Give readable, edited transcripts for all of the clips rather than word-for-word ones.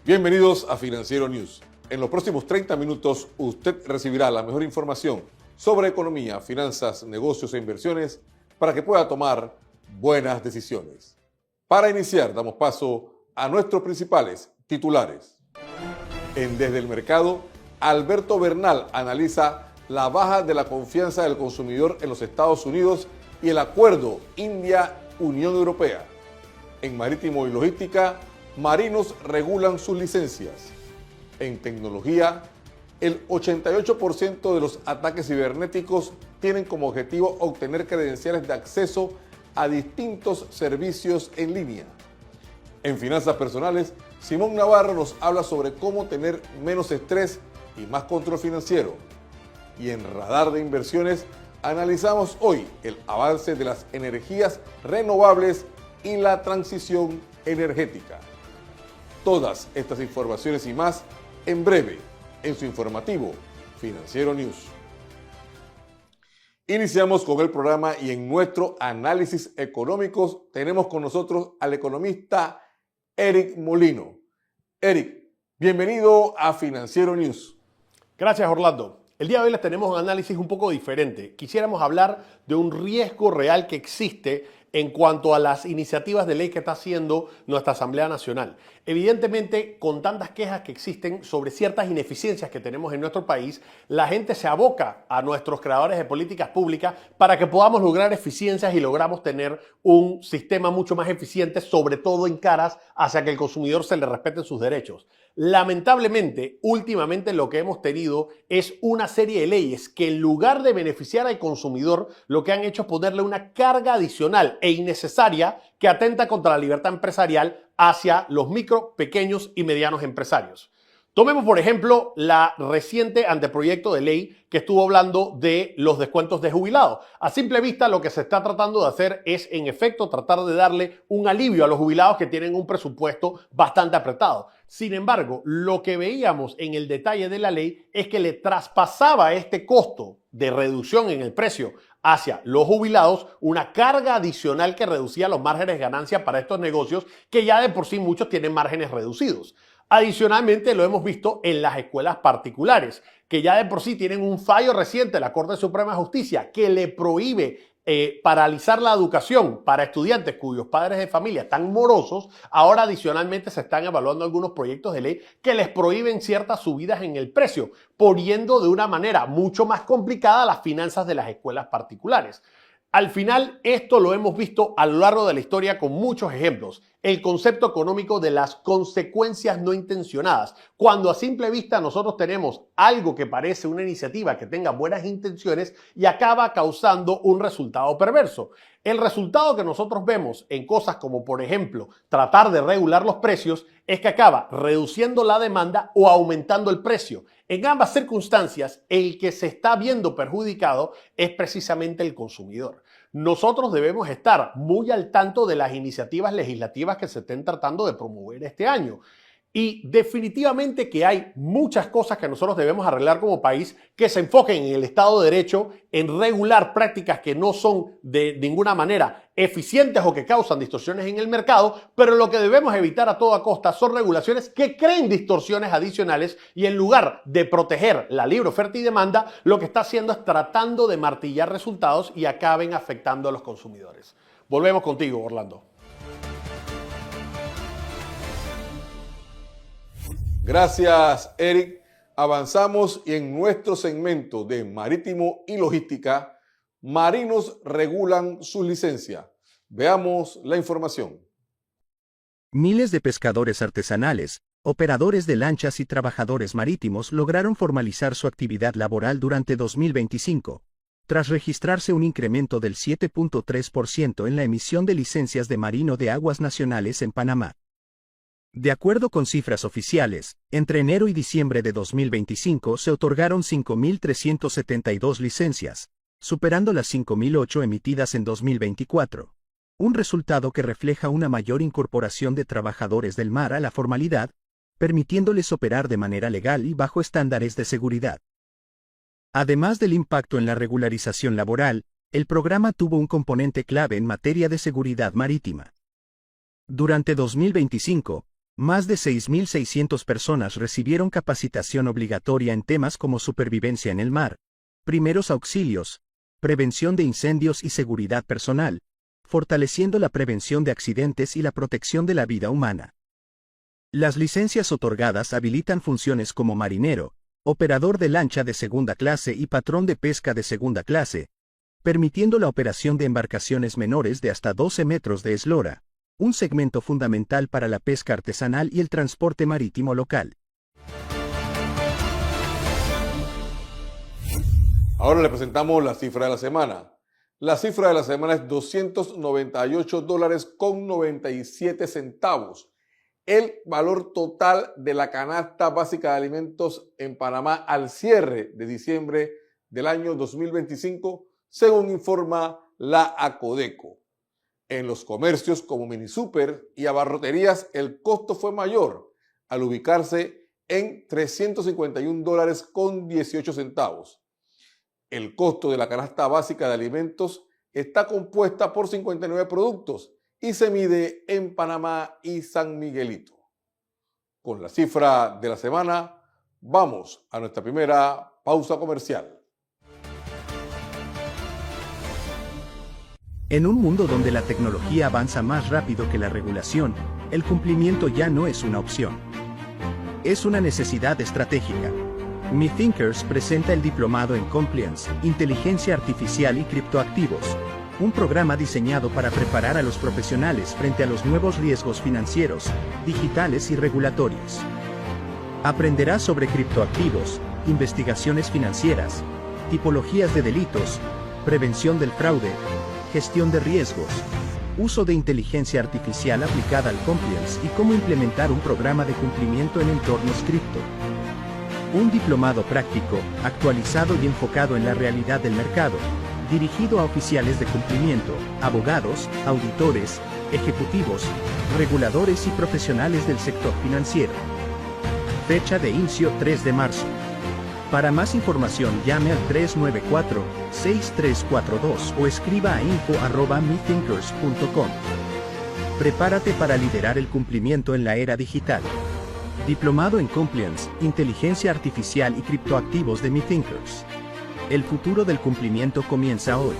Bienvenidos a Financiero News. En los próximos 30 minutos usted recibirá la mejor información sobre economía, finanzas, negocios e inversiones para que pueda tomar buenas decisiones. Para iniciar, damos paso a nuestros principales titulares. En Desde el Mercado, Alberto Bernal analiza la baja de la confianza del consumidor en los Estados Unidos y el acuerdo India-Unión Europea. En Marítimo y Logística, marinos regulan sus licencias. En tecnología, el 88% de los ataques cibernéticos tienen como objetivo obtener credenciales de acceso a distintos servicios en línea. En finanzas personales, Simón Navarro nos habla sobre cómo tener menos estrés y más control financiero. Y en Radar de Inversiones, analizamos hoy el avance de las energías renovables y la transición energética. Todas estas informaciones y más en breve en su informativo Financiero News. Iniciamos con el programa y en nuestro análisis económico tenemos con nosotros al economista Eric Molino. Eric, bienvenido a Financiero News. Gracias, Orlando. El día de hoy les tenemos un análisis un poco diferente. Quisiéramos hablar de un riesgo real que existe en cuanto a las iniciativas de ley que está haciendo nuestra Asamblea Nacional. Evidentemente, con tantas quejas que existen sobre ciertas ineficiencias que tenemos en nuestro país, la gente se aboca a nuestros creadores de políticas públicas para que podamos lograr eficiencias y logramos tener un sistema mucho más eficiente, sobre todo en caras hacia que el consumidor se le respeten sus derechos. Lamentablemente, últimamente lo que hemos tenido es una serie de leyes que en lugar de beneficiar al consumidor, lo que han hecho es ponerle una carga adicional e innecesaria que atenta contra la libertad empresarial hacia los micro, pequeños y medianos empresarios. Tomemos, por ejemplo, la reciente anteproyecto de ley que estuvo hablando de los descuentos de jubilados. A simple vista, lo que se está tratando de hacer es, en efecto, tratar de darle un alivio a los jubilados que tienen un presupuesto bastante apretado. Sin embargo, lo que veíamos en el detalle de la ley es que le traspasaba este costo de reducción en el precio hacia los jubilados una carga adicional que reducía los márgenes de ganancia para estos negocios que ya de por sí muchos tienen márgenes reducidos. Adicionalmente, lo hemos visto en las escuelas particulares, que ya de por sí tienen un fallo reciente de la Corte Suprema de Justicia que le prohíbe paralizar la educación para estudiantes cuyos padres de familia están morosos. Ahora adicionalmente se están evaluando algunos proyectos de ley que les prohíben ciertas subidas en el precio, poniendo de una manera mucho más complicada las finanzas de las escuelas particulares. Al final, esto lo hemos visto a lo largo de la historia con muchos ejemplos. El concepto económico de las consecuencias no intencionadas. Cuando a simple vista nosotros tenemos algo que parece una iniciativa que tenga buenas intenciones y acaba causando un resultado perverso. El resultado que nosotros vemos en cosas como, por ejemplo, tratar de regular los precios es que acaba reduciendo la demanda o aumentando el precio. En ambas circunstancias, el que se está viendo perjudicado es precisamente el consumidor. Nosotros debemos estar muy al tanto de las iniciativas legislativas que se estén tratando de promover este año. Y definitivamente que hay muchas cosas que nosotros debemos arreglar como país que se enfoquen en el Estado de Derecho, en regular prácticas que no son de ninguna manera eficientes o que causan distorsiones en el mercado, pero lo que debemos evitar a toda costa son regulaciones que creen distorsiones adicionales y en lugar de proteger la libre oferta y demanda, lo que está haciendo es tratando de martillar resultados y acaben afectando a los consumidores. Volvemos contigo, Orlando. Gracias, Eric. Avanzamos y en nuestro segmento de Marítimo y Logística, marinos regulan su licencia. Veamos la información. Miles de pescadores artesanales, operadores de lanchas y trabajadores marítimos lograron formalizar su actividad laboral durante 2025, tras registrarse un incremento del 7.3% en la emisión de licencias de marino de aguas nacionales en Panamá. De acuerdo con cifras oficiales, entre enero y diciembre de 2025 se otorgaron 5.372 licencias, superando las 5.008 emitidas en 2024. Un resultado que refleja una mayor incorporación de trabajadores del mar a la formalidad, permitiéndoles operar de manera legal y bajo estándares de seguridad. Además del impacto en la regularización laboral, el programa tuvo un componente clave en materia de seguridad marítima. Durante 2025, Más de 6.600 personas recibieron capacitación obligatoria en temas como supervivencia en el mar, primeros auxilios, prevención de incendios y seguridad personal, fortaleciendo la prevención de accidentes y la protección de la vida humana. Las licencias otorgadas habilitan funciones como marinero, operador de lancha de segunda clase y patrón de pesca de segunda clase, permitiendo la operación de embarcaciones menores de hasta 12 metros de eslora, un segmento fundamental para la pesca artesanal y el transporte marítimo local. Ahora le presentamos la cifra de la semana. La cifra de la semana es $298.97. El valor total de la canasta básica de alimentos en Panamá al cierre de diciembre del año 2025, según informa la ACODECO. En los comercios como Minisúper y abarroterías el costo fue mayor, al ubicarse en $351.18. El costo de la canasta básica de alimentos está compuesta por 59 productos y se mide en Panamá y San Miguelito. Con la cifra de la semana, vamos a nuestra primera pausa comercial. En un mundo donde la tecnología avanza más rápido que la regulación, el cumplimiento ya no es una opción. Es una necesidad estratégica. MeThinkers presenta el Diplomado en Compliance, Inteligencia Artificial y Criptoactivos, un programa diseñado para preparar a los profesionales frente a los nuevos riesgos financieros, digitales y regulatorios. Aprenderás sobre criptoactivos, investigaciones financieras, tipologías de delitos, prevención del fraude, gestión de riesgos, uso de inteligencia artificial aplicada al compliance y cómo implementar un programa de cumplimiento en entornos cripto. Un diplomado práctico, actualizado y enfocado en la realidad del mercado, dirigido a oficiales de cumplimiento, abogados, auditores, ejecutivos, reguladores y profesionales del sector financiero. Fecha de inicio 3 de marzo. Para más información llame al 394-6342 o escriba a info@methinkers.com. Prepárate para liderar el cumplimiento en la era digital. Diplomado en Compliance, Inteligencia Artificial y Criptoactivos de MeThinkers. El futuro del cumplimiento comienza hoy.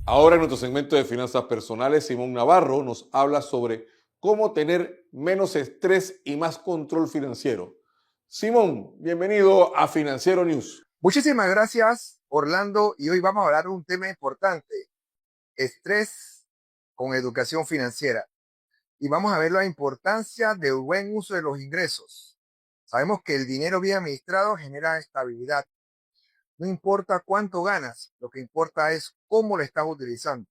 Ahora en nuestro segmento de finanzas personales, Simón Navarro nos habla sobre cómo tener menos estrés y más control financiero. Simón, bienvenido a Financiero News. Muchísimas gracias, Orlando, y hoy vamos a hablar de un tema importante, estrés con educación financiera. Y vamos a ver la importancia del buen uso de los ingresos. Sabemos que el dinero bien administrado genera estabilidad. No importa cuánto ganas, lo que importa es cómo lo estás utilizando.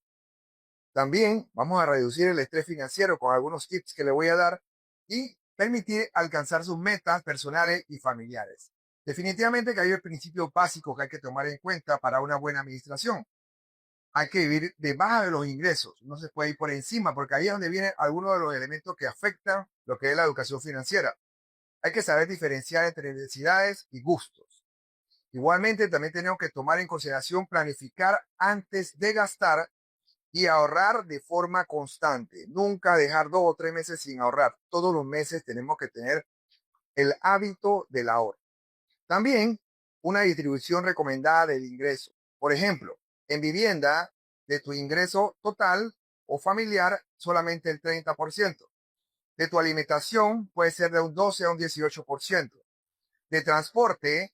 También vamos a reducir el estrés financiero con algunos tips que le voy a dar y permitir alcanzar sus metas personales y familiares. Definitivamente que hay principios básicos que hay que tomar en cuenta para una buena administración. Hay que vivir debajo de los ingresos, no se puede ir por encima, porque ahí es donde vienen algunos de los elementos que afectan lo que es la educación financiera. Hay que saber diferenciar entre necesidades y gustos. Igualmente, también tenemos que tomar en consideración planificar antes de gastar y ahorrar de forma constante. Nunca dejar 2 o 3 meses sin ahorrar. Todos los meses tenemos que tener el hábito del ahorro. También una distribución recomendada del ingreso. Por ejemplo, en vivienda, de tu ingreso total o familiar, solamente el 30%. De tu alimentación puede ser de un 12 a un 18%. De transporte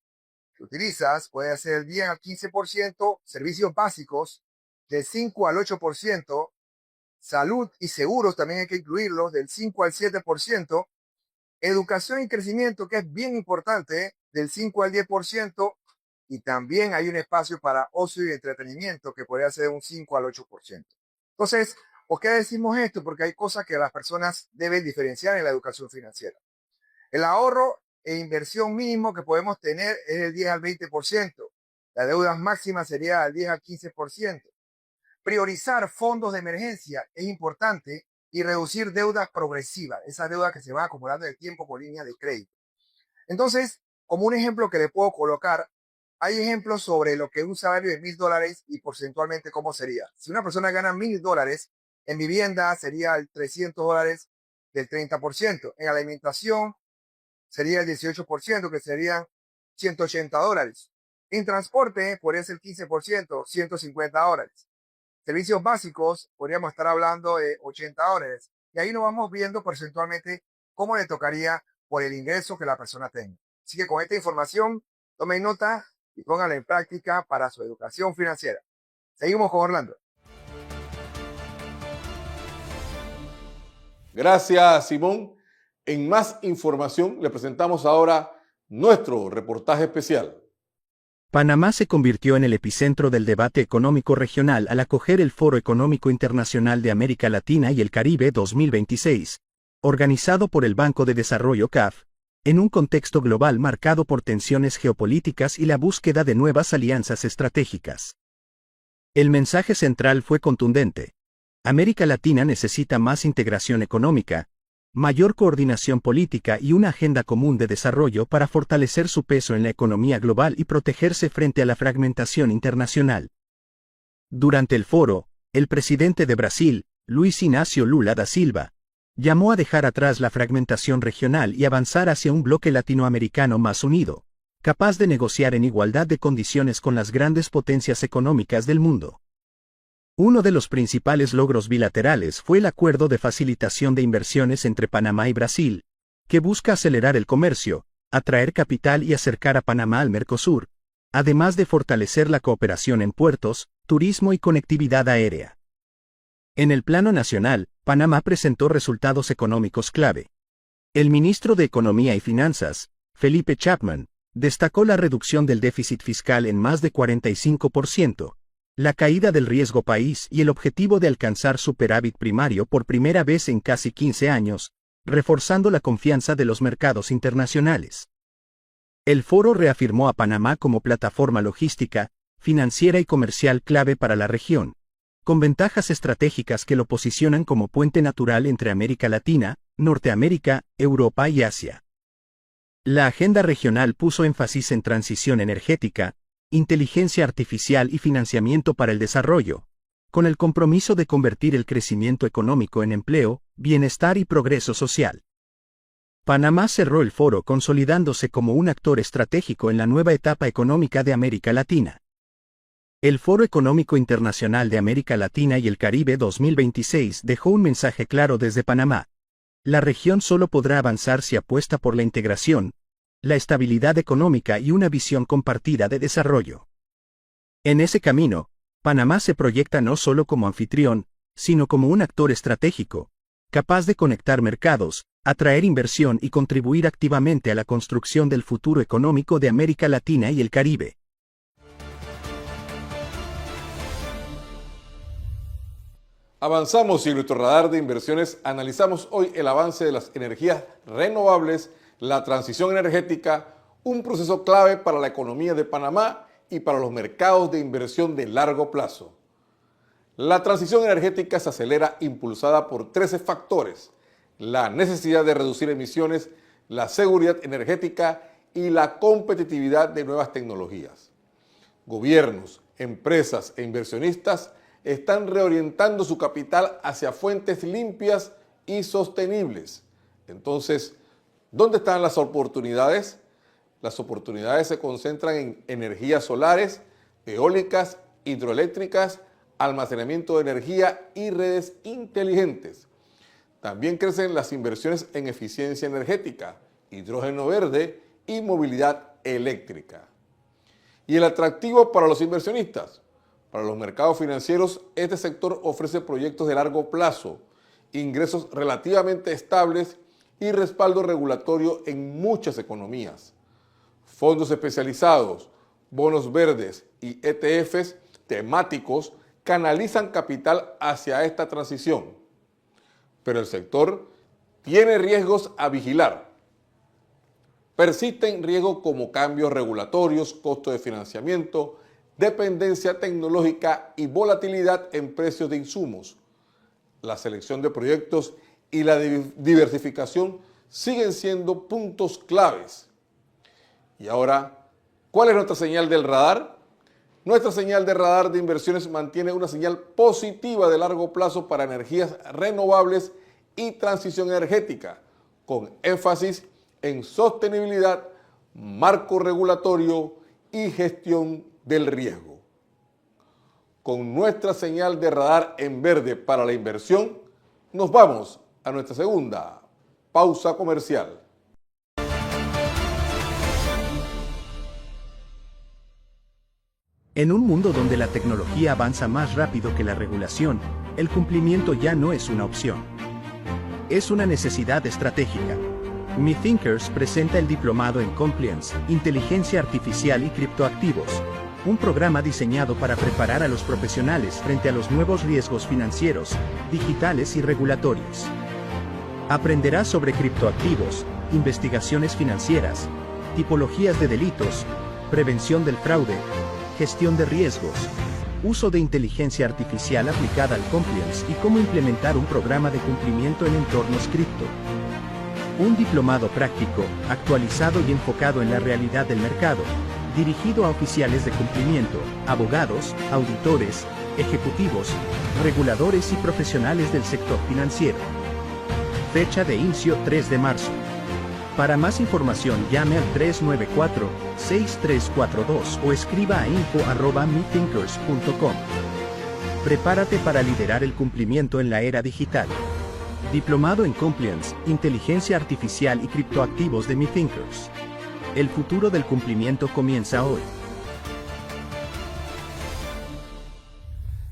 que utilizas puede ser el 10 al 15%. Servicios básicos del 5 al 8%. Salud y seguros también hay que incluirlos del 5 al 7%. Educación y crecimiento, que es bien importante, del 5 al 10%. Y también hay un espacio para ocio y entretenimiento que podría ser un 5 al 8%. Entonces, ¿por qué decimos esto? Porque hay cosas que las personas deben diferenciar en la educación financiera. El ahorro e inversión mínimo que podemos tener es del 10 al 20%. La deuda máxima sería del 10 al 15%. Priorizar fondos de emergencia es importante y reducir deudas progresivas, esas deudas que se van acumulando en el tiempo por línea de crédito. Entonces, como un ejemplo que le puedo colocar, hay ejemplos sobre lo que es un salario de $1,000 y porcentualmente cómo sería. Si una persona gana $1,000, En vivienda sería el $300 del 30%. En alimentación sería el 18%, que serían $180. En transporte podría ser el 15%, $150. Servicios básicos podríamos estar hablando de $80. Y ahí nos vamos viendo porcentualmente cómo le tocaría por el ingreso que la persona tenga. Así que con esta información, tomen nota y pónganla en práctica para su educación financiera. Seguimos con Orlando. Gracias, Simón. En más información, le presentamos ahora nuestro reportaje especial. Panamá se convirtió en el epicentro del debate económico regional al acoger el Foro Económico Internacional de América Latina y el Caribe 2026, organizado por el Banco de Desarrollo CAF, en un contexto global marcado por tensiones geopolíticas y la búsqueda de nuevas alianzas estratégicas. El mensaje central fue contundente. América Latina necesita más integración económica, mayor coordinación política y una agenda común de desarrollo para fortalecer su peso en la economía global y protegerse frente a la fragmentación internacional. Durante el foro, el presidente de Brasil, Luiz Inácio Lula da Silva, llamó a dejar atrás la fragmentación regional y avanzar hacia un bloque latinoamericano más unido, capaz de negociar en igualdad de condiciones con las grandes potencias económicas del mundo. Uno de los principales logros bilaterales fue el Acuerdo de Facilitación de Inversiones entre Panamá y Brasil, que busca acelerar el comercio, atraer capital y acercar a Panamá al Mercosur, además de fortalecer la cooperación en puertos, turismo y conectividad aérea. En el plano nacional, Panamá presentó resultados económicos clave. El ministro de Economía y Finanzas, Felipe Chapman, destacó la reducción del déficit fiscal en más de 45%, la caída del riesgo país y el objetivo de alcanzar superávit primario por primera vez en casi 15 años, reforzando la confianza de los mercados internacionales. El foro reafirmó a Panamá como plataforma logística, financiera y comercial clave para la región, con ventajas estratégicas que lo posicionan como puente natural entre América Latina, Norteamérica, Europa y Asia. La agenda regional puso énfasis en transición energética, inteligencia artificial y financiamiento para el desarrollo, con el compromiso de convertir el crecimiento económico en empleo, bienestar y progreso social. Panamá cerró el foro consolidándose como un actor estratégico en la nueva etapa económica de América Latina. El Foro Económico Internacional de América Latina y el Caribe 2026 dejó un mensaje claro desde Panamá. La región solo podrá avanzar si apuesta por la integración, la estabilidad económica y una visión compartida de desarrollo. En ese camino, Panamá se proyecta no solo como anfitrión, sino como un actor estratégico, capaz de conectar mercados, atraer inversión y contribuir activamente a la construcción del futuro económico de América Latina y el Caribe. Avanzamos y en nuestro radar de inversiones analizamos hoy el avance de las energías renovables, la transición energética, un proceso clave para la economía de Panamá y para los mercados de inversión de largo plazo. La transición energética se acelera impulsada por 13 factores: la necesidad de reducir emisiones, la seguridad energética y la competitividad de nuevas tecnologías. Gobiernos, empresas e inversionistas están reorientando su capital hacia fuentes limpias y sostenibles. Entonces, ¿dónde están las oportunidades? Las oportunidades se concentran en energías solares, eólicas, hidroeléctricas, almacenamiento de energía y redes inteligentes. También crecen las inversiones en eficiencia energética, hidrógeno verde y movilidad eléctrica. Y el atractivo para los inversionistas. Para los mercados financieros, este sector ofrece proyectos de largo plazo, ingresos relativamente estables y respaldo regulatorio en muchas economías. Fondos especializados, bonos verdes y ETFs temáticos canalizan capital hacia esta transición. Pero el sector tiene riesgos a vigilar. Persisten riesgos como cambios regulatorios, costo de financiamiento, dependencia tecnológica y volatilidad en precios de insumos. La selección de proyectos y la diversificación siguen siendo puntos claves. Y ahora, ¿cuál es nuestra señal del radar? Nuestra señal de radar de inversiones mantiene una señal positiva de largo plazo para energías renovables y transición energética, con énfasis en sostenibilidad, marco regulatorio y gestión del riesgo. Con nuestra señal de radar en verde para la inversión, nos vamos a nuestra segunda pausa comercial. En un mundo donde la tecnología avanza más rápido que la regulación, el cumplimiento ya no es una opción. Es una necesidad estratégica. MeThinkers presenta el Diplomado en Compliance, Inteligencia Artificial y Criptoactivos, un programa diseñado para preparar a los profesionales frente a los nuevos riesgos financieros, digitales y regulatorios. Aprenderás sobre criptoactivos, investigaciones financieras, tipologías de delitos, prevención del fraude, gestión de riesgos, uso de inteligencia artificial aplicada al compliance y cómo implementar un programa de cumplimiento en entornos cripto. Un diplomado práctico, actualizado y enfocado en la realidad del mercado, dirigido a oficiales de cumplimiento, abogados, auditores, ejecutivos, reguladores y profesionales del sector financiero. Fecha de inicio 3 de marzo. Para más información llame al 394-6342 o escriba a info@methinkers.com. Prepárate para liderar el cumplimiento en la era digital. Diplomado en Compliance, Inteligencia Artificial y Criptoactivos de MeThinkers. El futuro del cumplimiento comienza hoy.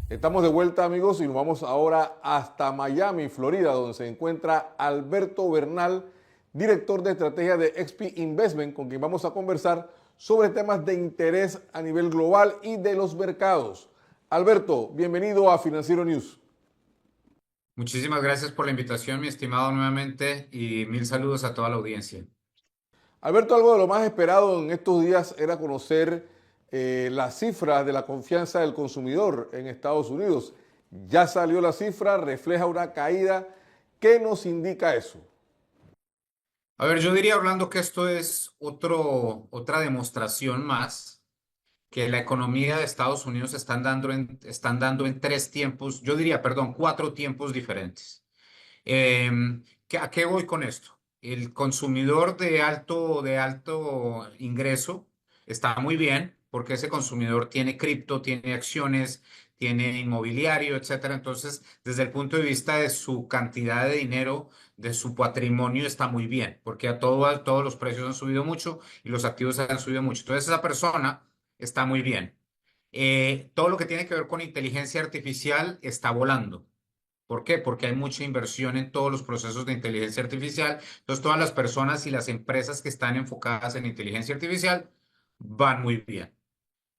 Estamos de vuelta, amigos, y nos vamos ahora hasta Miami, Florida, donde se encuentra Alberto Bernal, director de estrategia de XP Investment, con quien vamos a conversar sobre temas de interés a nivel global y de los mercados. Alberto, bienvenido a Financiero News. Muchísimas gracias por la invitación, mi estimado, nuevamente, y mil saludos a toda la audiencia. Alberto, algo de lo más esperado en estos días era conocer las cifras de la confianza del consumidor en Estados Unidos. Ya salió la cifra, refleja una caída. ¿Qué nos indica eso? A ver, yo diría, Orlando, que esto es otra demostración más que la economía de Estados Unidos están dando en tres tiempos, yo diría, perdón, cuatro tiempos diferentes. ¿A qué voy con esto? El consumidor de alto ingreso está muy bien porque ese consumidor tiene cripto, tiene acciones, tiene inmobiliario, etcétera. Entonces, desde el punto de vista de su cantidad de dinero, de su patrimonio, está muy bien porque todos los precios han subido mucho y los activos han subido mucho. Entonces, esa persona está muy bien. Todo lo que tiene que ver con inteligencia artificial está volando. ¿Por qué? Porque hay mucha inversión en todos los procesos de inteligencia artificial. Entonces, todas las personas y las empresas que están enfocadas en inteligencia artificial van muy bien.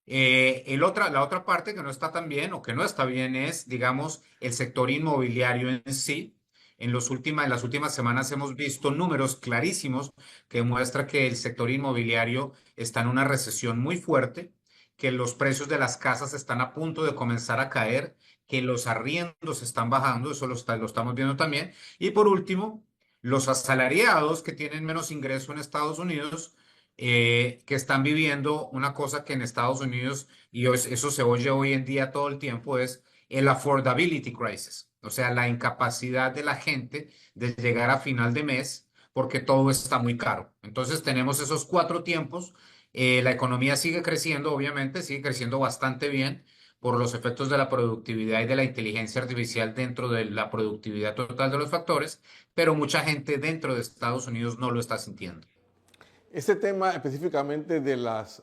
La otra parte que no está tan bien o que no está bien es, digamos, el sector inmobiliario en sí. En las últimas semanas hemos visto números clarísimos que muestran que el sector inmobiliario está en una recesión muy fuerte, que los precios de las casas están a punto de comenzar a caer, que los arriendos están bajando, eso lo estamos viendo también. Y por último, los asalariados que tienen menos ingreso en Estados Unidos, que están viviendo una cosa que en Estados Unidos, y eso se oye hoy en día todo el tiempo, es el affordability crisis, o sea, la incapacidad de la gente de llegar a final de mes porque todo está muy caro. Entonces tenemos esos cuatro tiempos. La economía sigue creciendo, obviamente, sigue creciendo bastante bien por los efectos de la productividad y de la inteligencia artificial dentro de la productividad total de los factores, pero mucha gente dentro de Estados Unidos no lo está sintiendo. Ese tema específicamente de las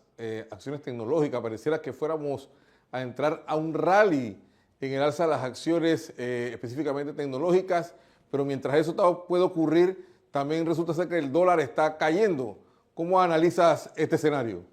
acciones tecnológicas, pareciera que fuéramos a entrar a un rally en el alza de las acciones específicamente tecnológicas, pero mientras eso puede ocurrir, también resulta ser que el dólar está cayendo. ¿Cómo analizas este escenario?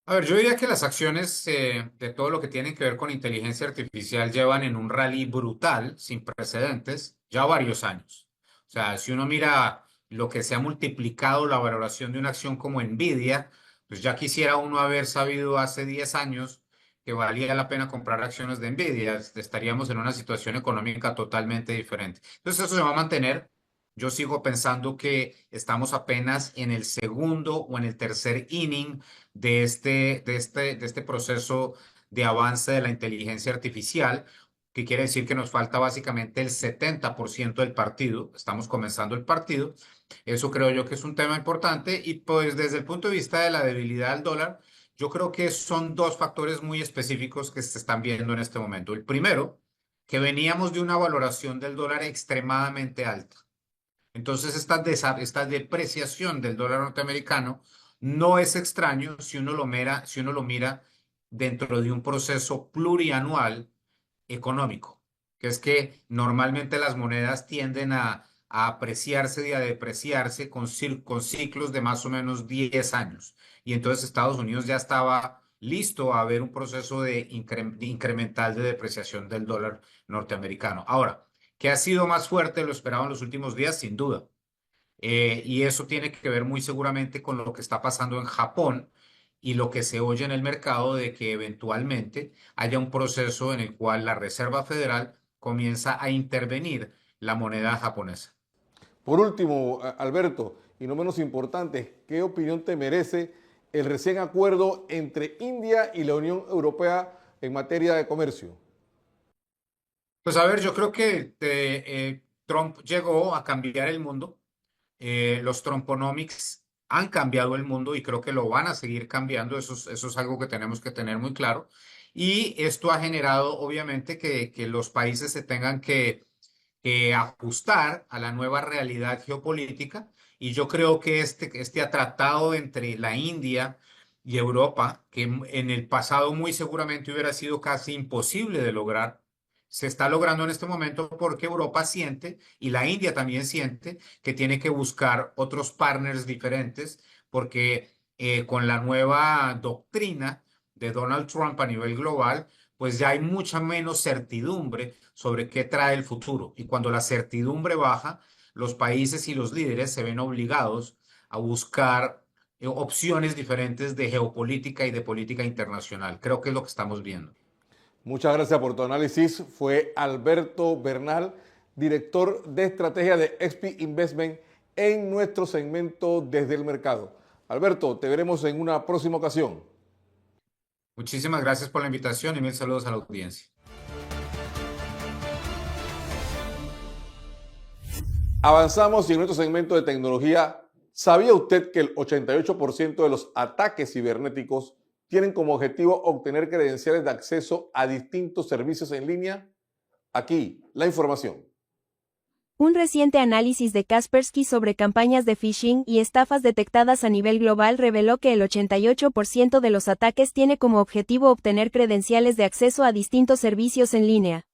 A ver, yo diría que las acciones de todo lo que tiene que ver con inteligencia artificial llevan en un rally brutal, sin precedentes, ya varios años. O sea, si uno mira lo que se ha multiplicado la valoración de una acción como Nvidia, pues ya quisiera uno haber sabido hace 10 años que valía la pena comprar acciones de Nvidia. Estaríamos en una situación económica totalmente diferente. Entonces eso se va a mantener. Yo sigo pensando que estamos apenas en el segundo o en el tercer inning de este proceso de avance de la inteligencia artificial, que quiere decir que nos falta básicamente el 70% del partido. Estamos comenzando el partido. Eso creo yo que es un tema importante y pues desde el punto de vista de la debilidad del dólar, yo creo que son dos factores muy específicos que se están viendo en este momento. El primero, que veníamos de una valoración del dólar extremadamente alta. Entonces, esta depreciación del dólar norteamericano no es extraño si uno lo mira dentro de un proceso plurianual económico, que es que normalmente las monedas tienden a apreciarse y a depreciarse con ciclos de más o menos 10 años. Y entonces Estados Unidos ya estaba listo a ver un proceso de incremental de depreciación del dólar norteamericano. Ahora, ¿qué ha sido más fuerte de lo esperado en los últimos días? Sin duda. Y eso tiene que ver muy seguramente con lo que está pasando en Japón y lo que se oye en el mercado de que eventualmente haya un proceso en el cual la Reserva Federal comienza a intervenir la moneda japonesa. Por último, Alberto, y no menos importante, ¿qué opinión te merece el recién acuerdo entre India y la Unión Europea en materia de comercio? Pues a ver, yo creo que Trump llegó a cambiar el mundo. Los Trumponomics han cambiado el mundo y creo que lo van a seguir cambiando. Eso es algo que tenemos que tener muy claro. Y esto ha generado, obviamente, que los países se tengan que ajustar a la nueva realidad geopolítica. Y yo creo que este tratado entre la India y Europa, que en el pasado muy seguramente hubiera sido casi imposible de lograr, se está logrando en este momento porque Europa siente y la India también siente que tiene que buscar otros partners diferentes porque con la nueva doctrina de Donald Trump a nivel global, pues ya hay mucha menos certidumbre sobre qué trae el futuro. Y cuando la certidumbre baja, los países y los líderes se ven obligados a buscar opciones diferentes de geopolítica y de política internacional. Creo que es lo que estamos viendo. Muchas gracias por tu análisis. Fue Alberto Bernal, director de estrategia de XP Investment en nuestro segmento Desde el Mercado. Alberto, te veremos en una próxima ocasión. Muchísimas gracias por la invitación y mil saludos a la audiencia. Avanzamos y en nuestro segmento de tecnología, ¿sabía usted que el 88% de los ataques cibernéticos tienen como objetivo obtener credenciales de acceso a distintos servicios en línea? Aquí, la información. Un reciente análisis de Kaspersky sobre campañas de phishing y estafas detectadas a nivel global reveló que el 88% de los ataques tiene como objetivo obtener credenciales de acceso a distintos servicios en línea.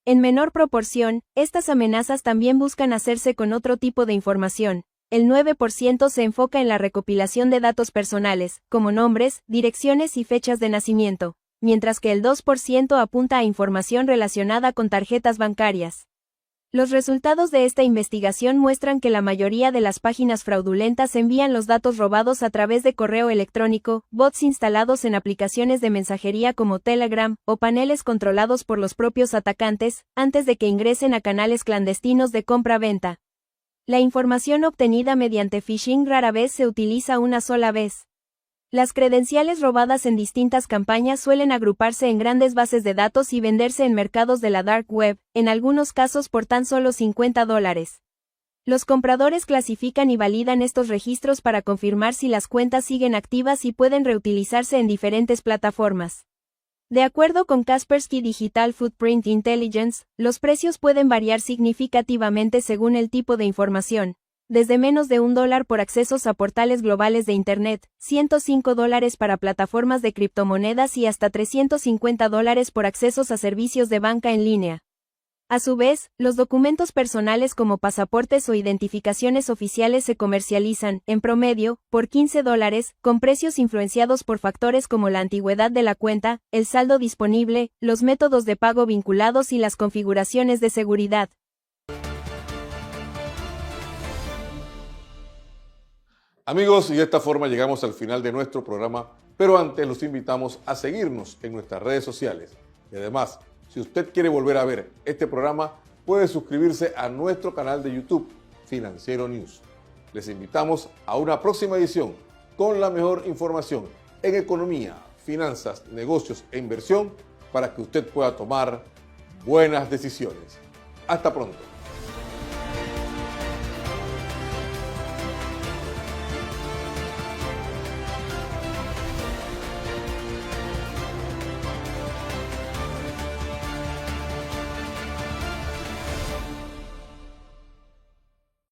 En menor proporción, estas amenazas también buscan hacerse con otro tipo de información. El 9% se enfoca en la recopilación de datos personales, como nombres, direcciones y fechas de nacimiento, mientras que el 2% apunta a información relacionada con tarjetas bancarias. Los resultados de esta investigación muestran que la mayoría de las páginas fraudulentas envían los datos robados a través de correo electrónico, bots instalados en aplicaciones de mensajería como Telegram, o paneles controlados por los propios atacantes, antes de que ingresen a canales clandestinos de compra-venta. La información obtenida mediante phishing rara vez se utiliza una sola vez. Las credenciales robadas en distintas campañas suelen agruparse en grandes bases de datos y venderse en mercados de la dark web, en algunos casos por tan solo $50. Los compradores clasifican y validan estos registros para confirmar si las cuentas siguen activas y pueden reutilizarse en diferentes plataformas. De acuerdo con Kaspersky Digital Footprint Intelligence, los precios pueden variar significativamente según el tipo de información. Desde menos de $1 por accesos a portales globales de Internet, $105 para plataformas de criptomonedas y hasta $350 por accesos a servicios de banca en línea. A su vez, los documentos personales como pasaportes o identificaciones oficiales se comercializan, en promedio, por $15, con precios influenciados por factores como la antigüedad de la cuenta, el saldo disponible, los métodos de pago vinculados y las configuraciones de seguridad. Amigos, y de esta forma llegamos al final de nuestro programa, pero antes los invitamos a seguirnos en nuestras redes sociales. Y además, si usted quiere volver a ver este programa, puede suscribirse a nuestro canal de YouTube, Financiero News. Les invitamos a una próxima edición con la mejor información en economía, finanzas, negocios e inversión para que usted pueda tomar buenas decisiones. Hasta pronto.